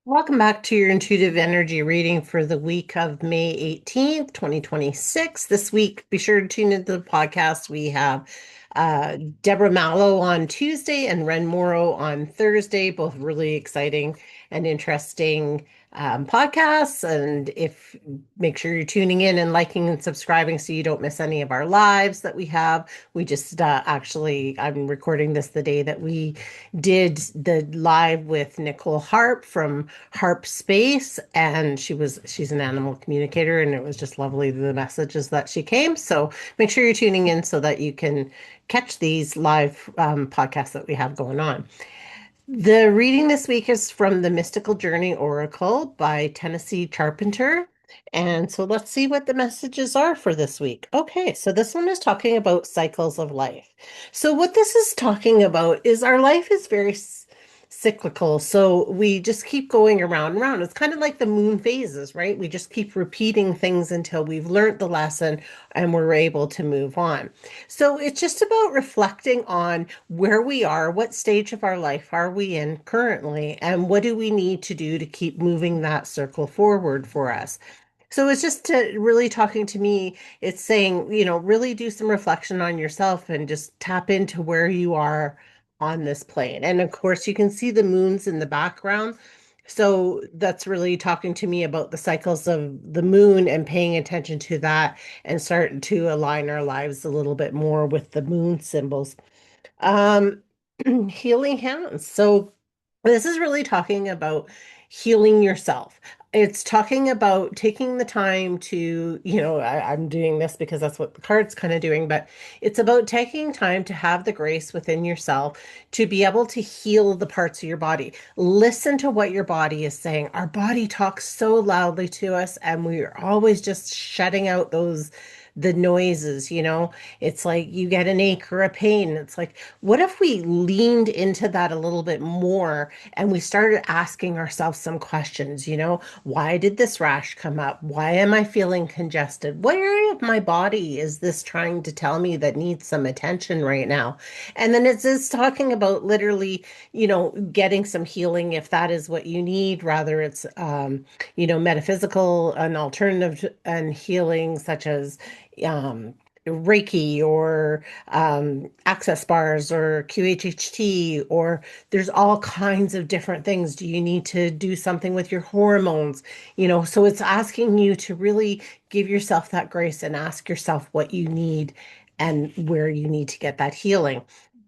Welcome back to your intuitive energy reading for the week of May 18th, 2026. This week, be sure to tune into the podcast. We have Deborah Mallow on Tuesday and Ren Morrow on Thursday, both really exciting and interesting podcasts. And if make sure you're tuning in and liking and subscribing so you don't miss any of our lives that we have. We just actually, I'm recording this the day that we did the live with Nicole Harp from Harp Space, and she's an animal communicator, and it was just lovely the messages that she came. So make sure you're tuning in so that you can catch these live podcasts that we have going on. The reading this week is from the Mystical Journey Oracle by Tennessee Charpentier. And so let's see what the messages are for this week. Okay, so this one is talking about cycles of life. So what this is talking about is our life is very cyclical. So we just keep going around and around. It's kind of like the moon phases, right? We just keep repeating things until we've learned the lesson and we're able to move on. So it's just about reflecting on where we are, what stage of our life are we in currently, and what do we need to do to keep moving that circle forward for us. So it's just really talking to me. It's saying, really do some reflection on yourself and just tap into where you are on this plane. And of course, you can see the moons in the background. So that's really talking to me about the cycles of the moon and paying attention to that and starting to align our lives a little bit more with the moon symbols. Um, Healing hands. So this is really talking about healing yourself. It's talking about taking the time to, I'm doing this because that's what the card's kind of doing, but it's about taking time to have the grace within yourself to be able to heal the parts of your body. Listen to what your body is saying. Our body talks so loudly to us, and we're always just shutting out the noises, It's like you get an ache or a pain. It's like, what if we leaned into that a little bit more and we started asking ourselves some questions, why did this rash come up? Why am I feeling congested? What area of my body is this trying to tell me that needs some attention right now? And then it's talking about literally, getting some healing if that is what you need, rather it's metaphysical and alternative and healing such as um, Reiki or access bars or QHHT, or there's all kinds of different things. Do you need to do something with your hormones? So it's asking you to really give yourself that grace and ask yourself what you need and where you need to get that healing.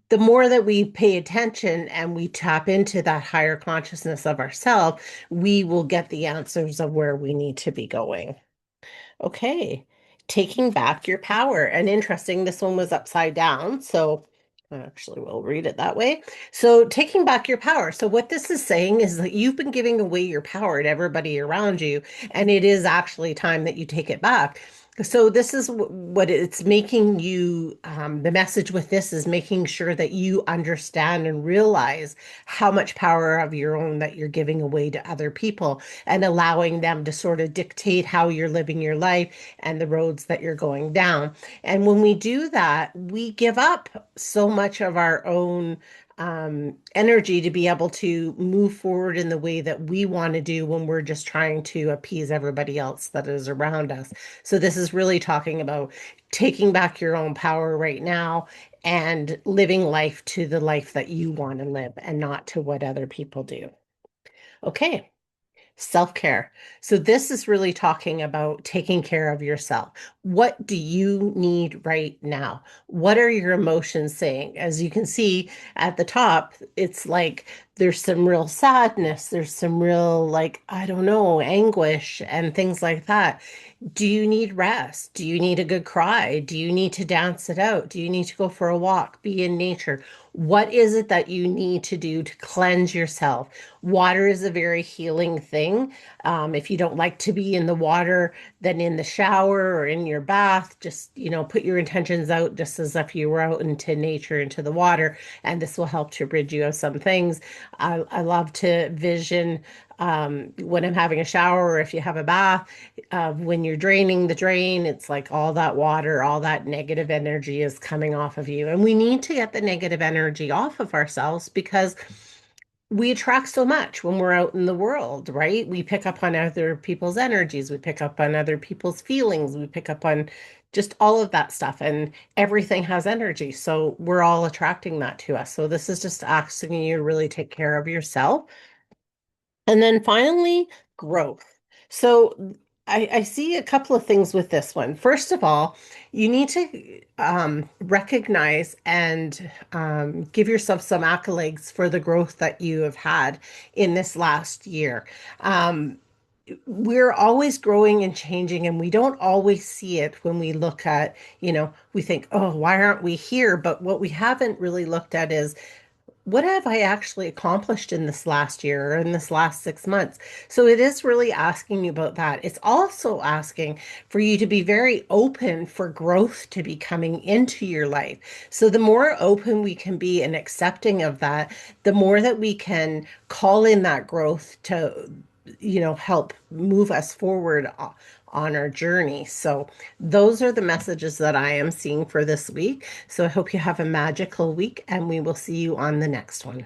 The more that we pay attention and we tap into that higher consciousness of ourselves, we will get the answers of where we need to be going. Okay, taking back your power. And interesting, this one was upside down. So actually, we'll read it that way. So, taking back your power. So, what this is saying is that you've been giving away your power to everybody around you, and it is actually time that you take it back. So, this is what it's making you. The message with this is making sure that you understand and realize how much power of your own that you're giving away to other people and allowing them to sort of dictate how you're living your life and the roads that you're going down. And when we do that, we give up so much of our own energy to be able to move forward in the way that we want to do when we're just trying to appease everybody else that is around us. So this is really talking about taking back your own power right now and living life to the life that you want to live and not to what other people do. Okay. Self-care. So this is really talking about taking care of yourself. What do you need right now? What are your emotions saying? As you can see at the top, it's like there's some real sadness, there's some real like, I don't know, anguish and things like that. Do you need rest? Do you need a good cry? Do you need to dance it out? Do you need to go for a walk, be in nature? What is it that you need to do to cleanse yourself? Water is a very healing thing. If you don't like to be in the water, then in the shower or in your bath, just, put your intentions out just as if you were out into nature, into the water, and this will help to rid you of some things. I love to vision when I'm having a shower or if you have a bath, when you're draining the drain, it's like all that water, all that negative energy is coming off of you. And we need to get the negative energy off of ourselves because we attract so much when we're out in the world, right? We pick up on other people's energies, we pick up on other people's feelings, we pick up on just all of that stuff, and everything has energy. So we're all attracting that to us. So this is just asking you to really take care of yourself. And then finally, growth. So I see a couple of things with this one. First of all, you need to recognize and give yourself some accolades for the growth that you have had in this last year. Um, we're always growing and changing, and we don't always see it when we look at, we think, oh, why aren't we here? But what we haven't really looked at is what have I actually accomplished in this last year or in this last 6 months? So it is really asking you about that. It's also asking for you to be very open for growth to be coming into your life. So the more open we can be and accepting of that, the more that we can call in that growth to, help move us forward on our journey. So those are the messages that I am seeing for this week. So I hope you have a magical week, and we will see you on the next one.